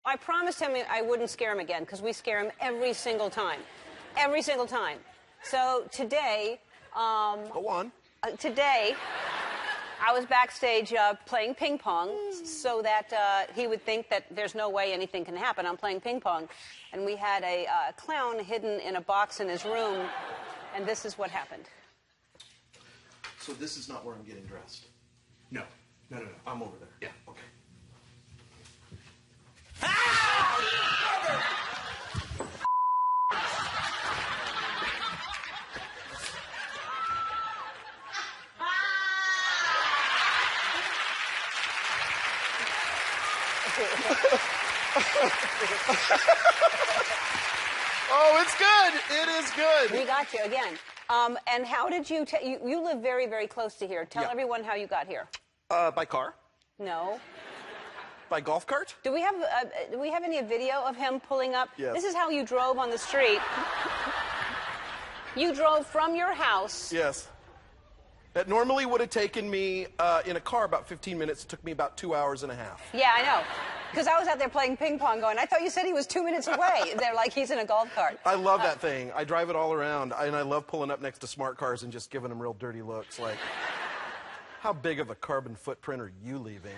I promised him I wouldn't scare him again, because we scare him every single time. Every single time. So today... Go on. Today, I was backstage playing ping pong so that he would think that there's no way anything can happen. I'm playing ping pong. And we had a clown hidden in a box in his room, and this is what happened. So this is not where I'm getting dressed? No. No. I'm over there? Yeah. Okay. Oh, it's good. It is good. We got you again. And how did you... you live very, very close to here. Tell everyone how you got here. By car? No. By golf cart? Do we have any video of him pulling up? Yes. This is how you drove on the street. You drove from your house. Yes. That normally would have taken me in a car about 15 minutes. It took me about 2 hours and a half. Yeah, I know. Because I was out there playing ping pong going, I thought you said he was 2 minutes away. They're like, he's in a golf cart. I love that thing. I drive it all around, and I love pulling up next to smart cars and just giving them real dirty looks. Like, how big of a carbon footprint are you leaving?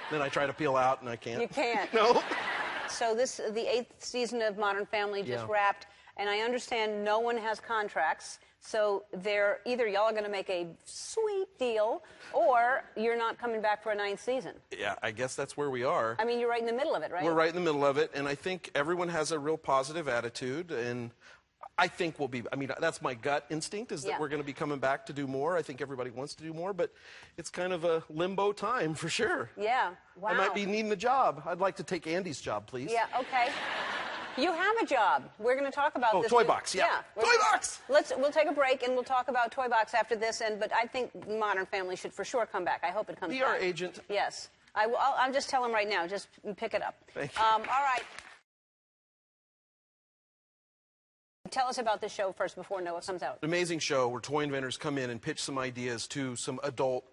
Then I try to peel out, and I can't. You can't. No. So the 8th season of Modern Family just wrapped, and I understand no one has contracts. So they're either y'all are going to make a sweet deal, or you're not coming back for a 9th season. Yeah, I guess that's where we are. I mean, you're right in the middle of it, right? We're right in the middle of it, and I think everyone has a real positive attitude, and I think we'll be, I mean, that's my gut instinct, is that we're going to be coming back to do more. I think everybody wants to do more, but it's kind of a limbo time for sure. Yeah, wow. I might be needing a job. I'd like to take Andy's job, please. Yeah, okay. You have a job. We're going to talk about this. Toy Box, yeah. Toy Box! We'll take a break, and we'll talk about Toy Box after this, but I think Modern Family should for sure come back. I hope it comes back. Be our agent. Yes. I'm just telling him right now. Just pick it up. Thank you. All right. Tell us about this show first before Noah comes out. An amazing show where toy inventors come in and pitch some ideas to some adult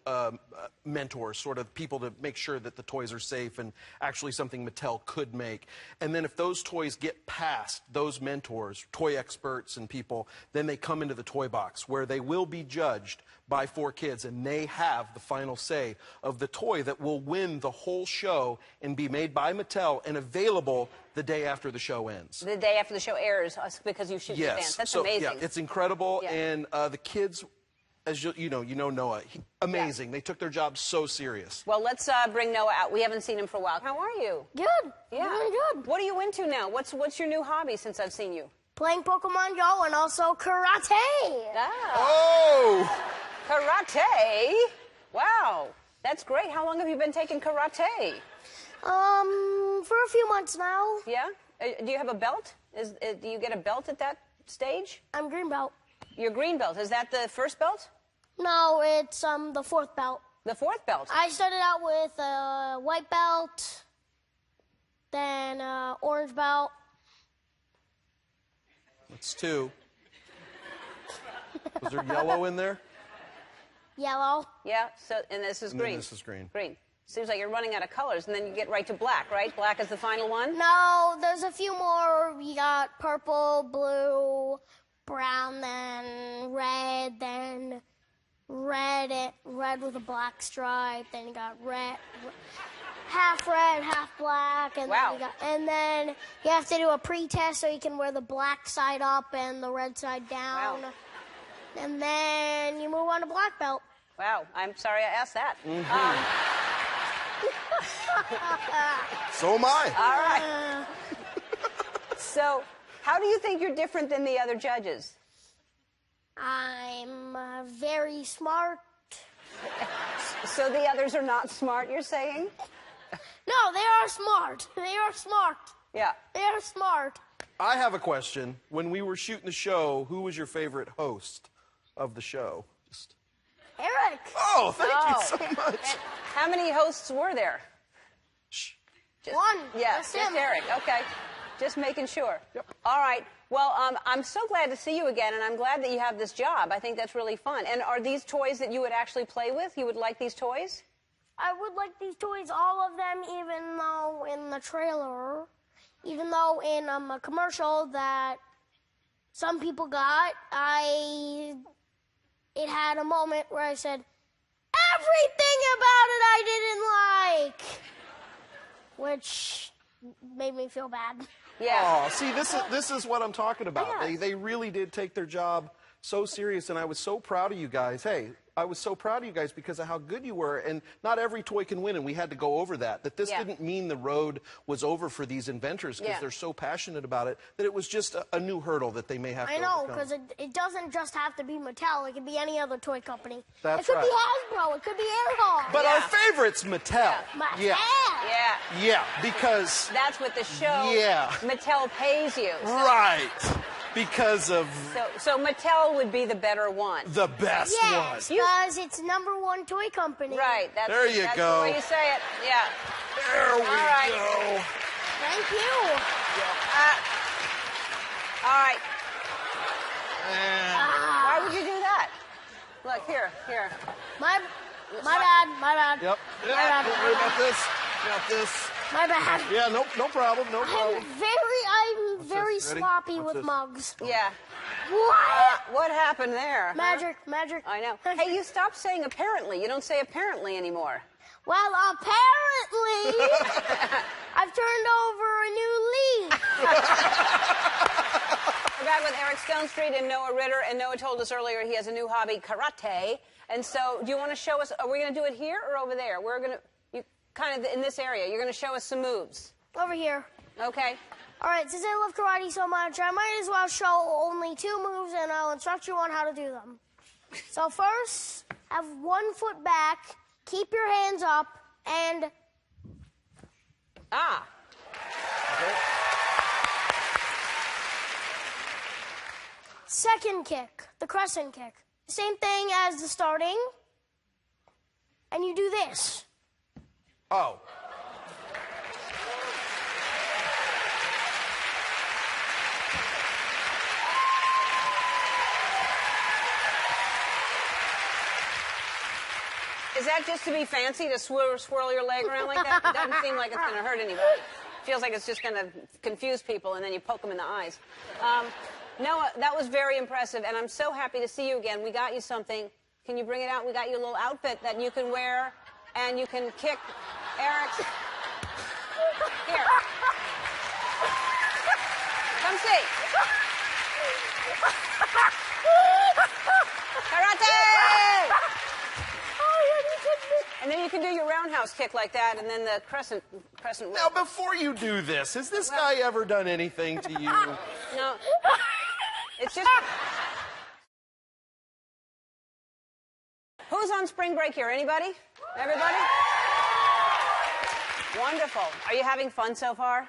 mentors, sort of people to make sure that the toys are safe and actually something Mattel could make. And then if those toys get past those mentors, toy experts and people, then they come into the toy box where they will be judged by 4 kids, and they have the final say of the toy that will win the whole show and be made by Mattel and available the day after the show ends. The day after the show airs, because you shoot the dance. That's amazing. Yeah, it's incredible, and the kids, as you know Noah, amazing. They took their job so serious. Well, let's bring Noah out. We haven't seen him for a while. How are you? Good. Yeah. Really good. What are you into now? What's your new hobby since I've seen you? Playing Pokemon Go and also karate. Ah. Oh! Karate? Wow. That's great. How long have you been taking karate? For a few months now. Yeah? Do you have a belt? Do you get a belt at that stage? I'm green belt. Your green belt. Is that the first belt? No, it's the 4th belt. The 4th belt? I started out with a white belt, then orange belt. That's 2. Was there yellow in there? Yellow. Yeah, and this is green. And this is green. Green. Seems like you're running out of colors, and then you get right to black, right? Black is the final one? No, there's a few more. You got purple, blue, brown, then red with a black stripe, then you got red, half red, half black, and then you have to do a pre-test so you can wear the black side up and the red side down. Wow. And then you move on to black belt. Wow, I'm sorry I asked that. So am I. All right. So, how do you think you're different than the other judges? I'm very smart. So the others are not smart, you're saying? No, they are smart. They are smart. Yeah. They are smart. I have a question. When we were shooting the show, who was your favorite host of the show? Eric. Oh, thank you so much. And how many hosts were there? Shh. One. Yeah, That's just him. Eric. Okay. Just making sure. Yep. All right. Well, I'm so glad to see you again, and I'm glad that you have this job. I think that's really fun. And are these toys that you would actually play with? You would like these toys? I would like these toys, all of them, even though in the trailer, even though in a commercial that some people got, it had a moment where I said, everything about it I didn't like, which made me feel bad. Yeah. Oh, see, this is what I'm talking about. Yeah. They really did take their job so serious, and I was so proud of you guys. Hey, I was so proud of you guys because of how good you were, and not every toy can win, and we had to go over that. That this didn't mean the road was over for these inventors because they're so passionate about it, that it was just a new hurdle that they may have to overcome. I know, because it doesn't just have to be Mattel. It could be any other toy company. That's right. It could be Hasbro. It could be Airhawk. But our favorite's Mattel. Mattel. Yeah, because... That's what the show Mattel pays you. So. Right. Because of... So Mattel would be the better one. The best one. Yes, because it's #1 toy company. Right. That's there you that's go. the way you say it. Yeah. There we go. Thank you. All right. Why would you do that? Look, here. My bad. Yep. My bad. Don't worry about this. My bad. Yeah, no problem. I'm very sloppy with mugs. Yeah. What happened there? Magic. I know. Hey, you stopped saying apparently. You don't say apparently anymore. Well, apparently, I've turned over a new leaf. We're back with Eric Stonestreet and Noah Ritter, and Noah told us earlier he has a new hobby, karate. And so, do you want to show us? Are we going to do it here or over there? We're going to, kind of in this area. You're going to show us some moves. Over here. Okay. All right, since I love karate so much, I might as well show only 2 moves, and I'll instruct you on how to do them. So first, have 1 foot back, keep your hands up, and... Okay. Second kick, the crescent kick. Same thing as the starting, and you do this. Oh. Is that just to be fancy, to swirl your leg around like that? It doesn't seem like it's going to hurt anybody. Feels like it's just going to confuse people, and then you poke them in the eyes. Noah, that was very impressive, and I'm so happy to see you again. We got you something. Can you bring it out? We got you a little outfit that you can wear, and you can kick Eric's... Here. Come see. Karate! And then you can do your roundhouse kick like that, and then the crescent. Now, before you do this, has this guy ever done anything to you? No. It's just... Who's on spring break here? Anybody? Everybody? Wonderful. Are you having fun so far?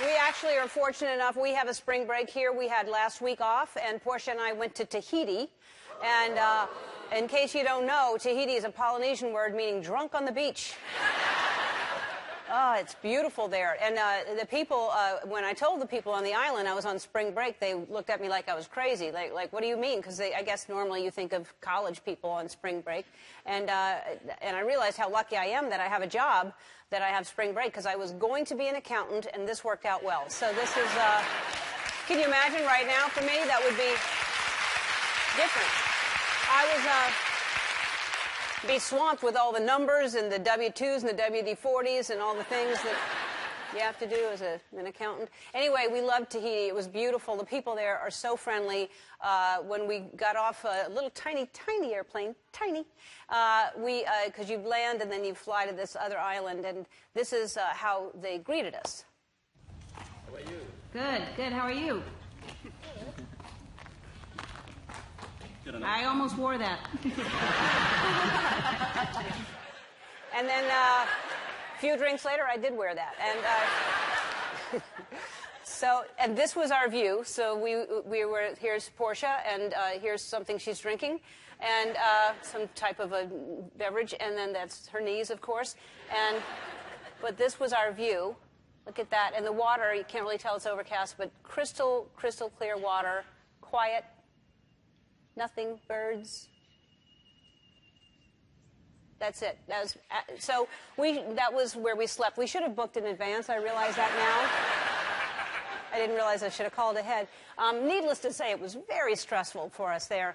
We actually are fortunate enough. We have a spring break here. We had last week off, and Portia and I went to Tahiti. And in case you don't know, Tahiti is a Polynesian word meaning drunk on the beach. Oh, it's beautiful there. And the people, when I told the people on the island I was on spring break, they looked at me like I was crazy. Like what do you mean? Because I guess normally you think of college people on spring break. And I realized how lucky I am that I have a job that I have spring break, because I was going to be an accountant, and this worked out well. So this is, can you imagine right now for me? That would be different. I was... be swamped with all the numbers and the W-2s and the WD-40s and all the things that you have to do as an accountant. Anyway, we loved Tahiti. It was beautiful. The people there are so friendly. When we got off a little tiny airplane, because you land and then you fly to this other island, and this is how they greeted us. How about you? Good. How are you? I almost wore that. And then a few drinks later, I did wear that. And and this was our view. So we were, here's Portia, and here's something she's drinking, and some type of a beverage, and then that's her knees, of course. But this was our view. Look at that. And the water, you can't really tell it's overcast, but crystal clear water, quiet. Nothing? Birds? That's it. That was, so that was where we slept. We should have booked in advance. I realize that now. I didn't realize I should have called ahead. Needless to say, it was very stressful for us there.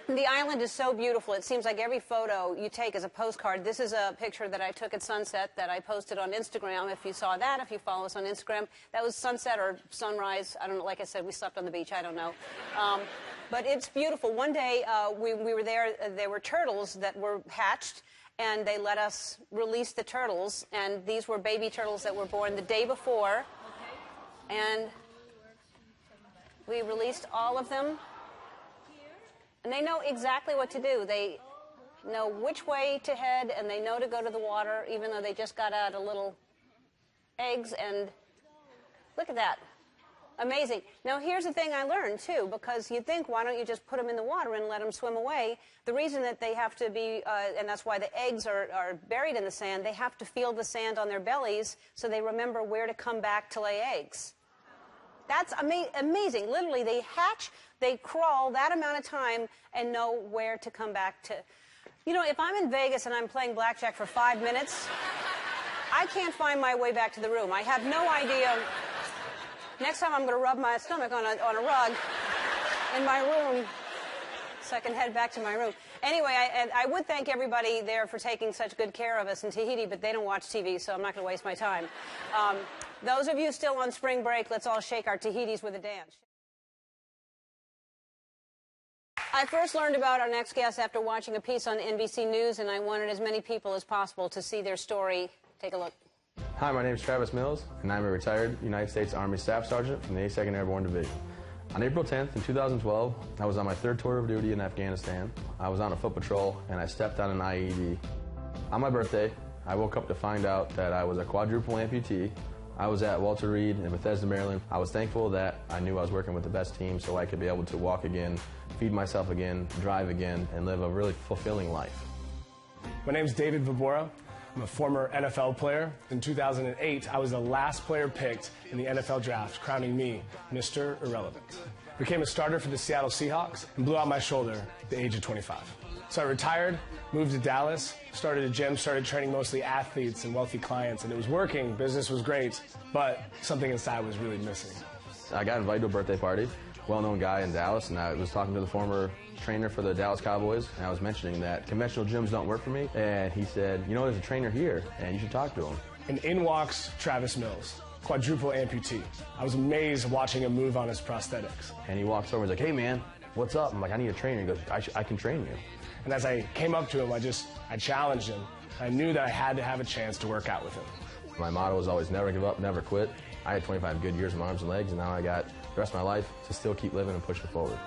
The island is so beautiful. It seems like every photo you take is a postcard. This is a picture that I took at sunset that I posted on Instagram. If you saw that, if you follow us on Instagram, that was sunset or sunrise. I don't know. Like I said, we slept on the beach. I don't know. But it's beautiful. One day we were there. There were turtles that were hatched, and they let us release the turtles. And these were baby turtles that were born the day before. And we released all of them. And they know exactly what to do. They know which way to head, and they know to go to the water, even though they just got out of little eggs. And look at that. Amazing. Now, here's the thing I learned, too, because you'd think, why don't you just put them in the water and let them swim away? The reason that they have to be, and that's why the eggs are buried in the sand, they have to feel the sand on their bellies so they remember where to come back to lay eggs. That's amazing. Literally, they hatch, they crawl that amount of time and know where to come back to. You know, if I'm in Vegas and I'm playing blackjack for 5 minutes, I can't find my way back to the room. I have no idea. Next time I'm going to rub my stomach on a rug in my room so I can head back to my room. Anyway, I would thank everybody there for taking such good care of us in Tahiti, but they don't watch TV, so I'm not going to waste my time. Those of you still on spring break, let's all shake our Tahitis with a dance. I first learned about our next guest after watching a piece on NBC News, and I wanted as many people as possible to see their story. Take a look. Hi, my name is Travis Mills, and I'm a retired United States Army Staff Sergeant from the 82nd Airborne Division. On April 10th in 2012, I was on my third tour of duty in Afghanistan. I was on a foot patrol, and I stepped on an IED. On my birthday, I woke up to find out that I was a quadruple amputee. I was at Walter Reed in Bethesda, Maryland. I was thankful that I knew I was working with the best team so I could be able to walk again, feed myself again, drive again, and live a really fulfilling life. My name's David Vibora. I'm a former NFL player. In 2008, I was the last player picked in the NFL draft, crowning me Mr. Irrelevant. Became a starter for the Seattle Seahawks and blew out my shoulder at the age of 25. So I retired, moved to Dallas, started a gym, started training mostly athletes and wealthy clients, and it was working, business was great, but something inside was really missing. I got invited to a birthday party, well-known guy in Dallas, and I was talking to the former trainer for the Dallas Cowboys, and I was mentioning that conventional gyms don't work for me, and he said, you know, there's a trainer here, and you should talk to him. And in walks Travis Mills, quadruple amputee. I was amazed watching him move on his prosthetics. And he walks over and he's like, hey man, what's up? I'm like, I need a trainer. He goes, I can train you. And as I came up to him, I challenged him. I knew that I had to have a chance to work out with him. My motto was always never give up, never quit. I had 25 good years in my arms and legs, and now I got the rest of my life to still keep living and pushing forward.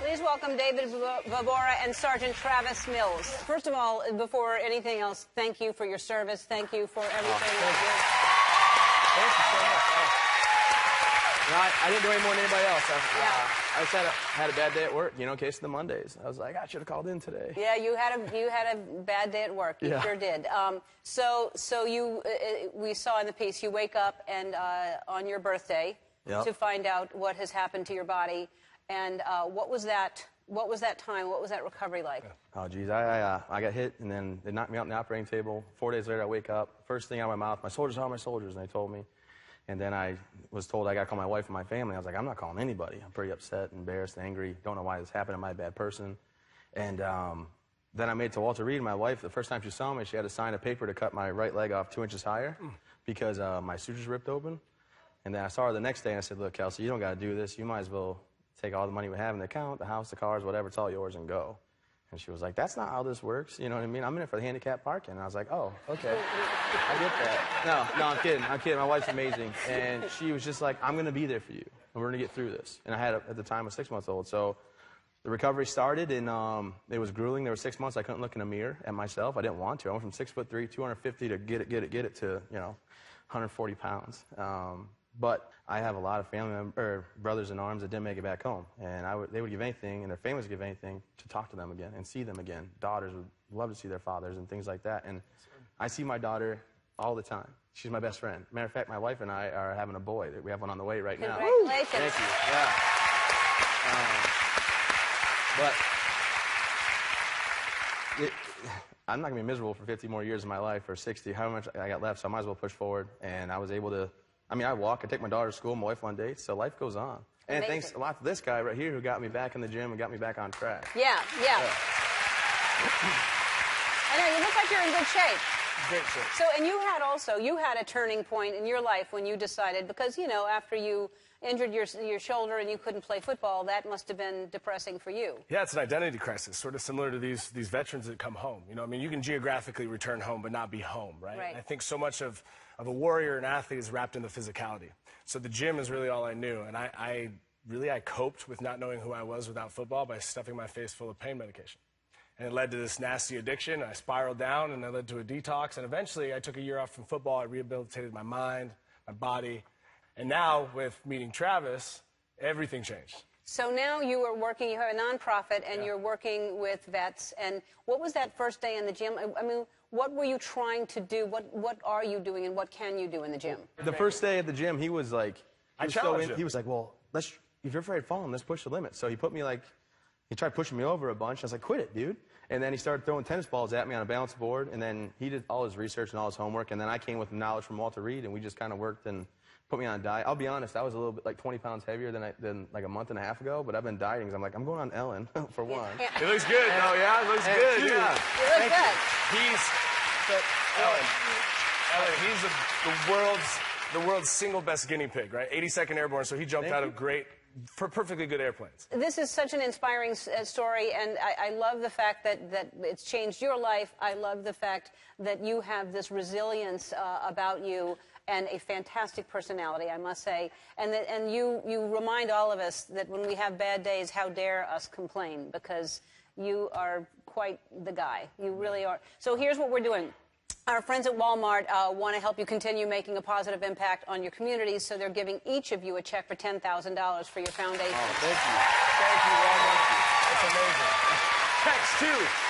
Please welcome David Vibora and Sergeant Travis Mills. First of all, before anything else, thank you for your service. Thank you for everything. Thank you so much. No, I didn't do any more than anybody else. I just had a bad day at work, you know, in case of the Mondays. I was like, I should have called in today. Yeah, you had a bad day at work. You sure did. So we saw in the piece, you wake up and on your birthday to find out what has happened to your body. And what was that time? What was that recovery like? Oh, geez. I got hit, and then they knocked me out on the operating table. 4 days later, I wake up. First thing out of my mouth, my soldiers are my soldiers, and they told me. And then I was told I got to call my wife and my family. I was like, I'm not calling anybody. I'm pretty upset, embarrassed, angry. Don't know why this happened. Am I a bad person? And then I made it to Walter Reed. My wife, the first time she saw me, she had to sign a paper to cut my right leg off 2 inches higher because my sutures ripped open. And then I saw her the next day, and I said, look, Kelsey, you don't got to do this. You might as well take all the money we have in the account, the house, the cars, whatever, it's all yours, and go. And she was like, that's not how this works. You know what I mean? I'm in it for the handicap parking. And I was like, oh, okay. I get that. No, I'm kidding. I'm kidding. My wife's amazing. And she was just like, I'm going to be there for you. And we're going to get through this. And I had, at the time, a 6-month-old. So the recovery started, and it was grueling. There were 6 months I couldn't look in a mirror at myself. I didn't want to. I went from 6'3", 250 to get it to, 140 pounds. But I have a lot of family brothers in arms that didn't make it back home. And they would give anything, and their families would give anything to talk to them again and see them again. Daughters would love to see their fathers and things like that. And I see my daughter all the time. She's my best friend. Matter of fact, my wife and I are having a boy. We have one on the way right now. Congratulations. Thank you. Yeah. But I'm not going to be miserable for 50 more years of my life, or 60, how much I got left, so I might as well push forward. And I was able to, I mean, I walk, I take my daughter to school, my wife on dates, so life goes on. And Amazing. thanks a lot to this guy right here who got me back in the gym and got me back on track. Yeah. I know, you look like you're in good shape. Great shape. So, and you had a turning point in your life when you decided, because, you know, after you injured your shoulder and you couldn't play football, that must have been depressing for you. Yeah, it's an identity crisis, sort of similar to these veterans that come home. You know, I mean, you can geographically return home but not be home, right? Right. I think so much of a warrior and athlete is wrapped in the physicality. So the gym is really all I knew, and I coped with not knowing who I was without football by stuffing my face full of pain medication. And it led to this nasty addiction. I spiraled down, and it led to a detox. And eventually, I took a year off from football. I rehabilitated my mind, my body. And now, with meeting Travis, everything changed. So now you are working, you have a nonprofit, and you're working with vets. And what was that first day in the gym? I mean, what were you trying to do? What are you doing, and what can you do in the gym? The first day at the gym, he was like, him. He was like, well, if you're afraid of falling, let's push the limit. So he put me like, he tried pushing me over a bunch. I was like, quit it, dude. And then he started throwing tennis balls at me on a balance board. And then he did all his research and all his homework. And then I came with knowledge from Walter Reed, and we just kind of worked and put me on a diet. I'll be honest, I was a little bit like 20 pounds heavier than like a month and a half ago. But I've been dieting because I'm like, I'm going on Ellen for one. Yeah. It looks good. Oh, yeah? It looks good. Two, Yeah. You look good. Ellen, he's the world's single best guinea pig, right? 82nd Airborne, so he jumped out of perfectly good airplanes. This is such an inspiring story, and I love the fact that it's changed your life. I love the fact that you have this resilience about you and a fantastic personality, I must say. And you remind all of us that when we have bad days, how dare us complain, because you are quite the guy. You really are. So here's what we're doing. Our friends at Walmart want to help you continue making a positive impact on your communities, so they're giving each of you a check for $10,000 for your foundation. Oh, thank you. Thank you, Walmart. That's amazing. Text 2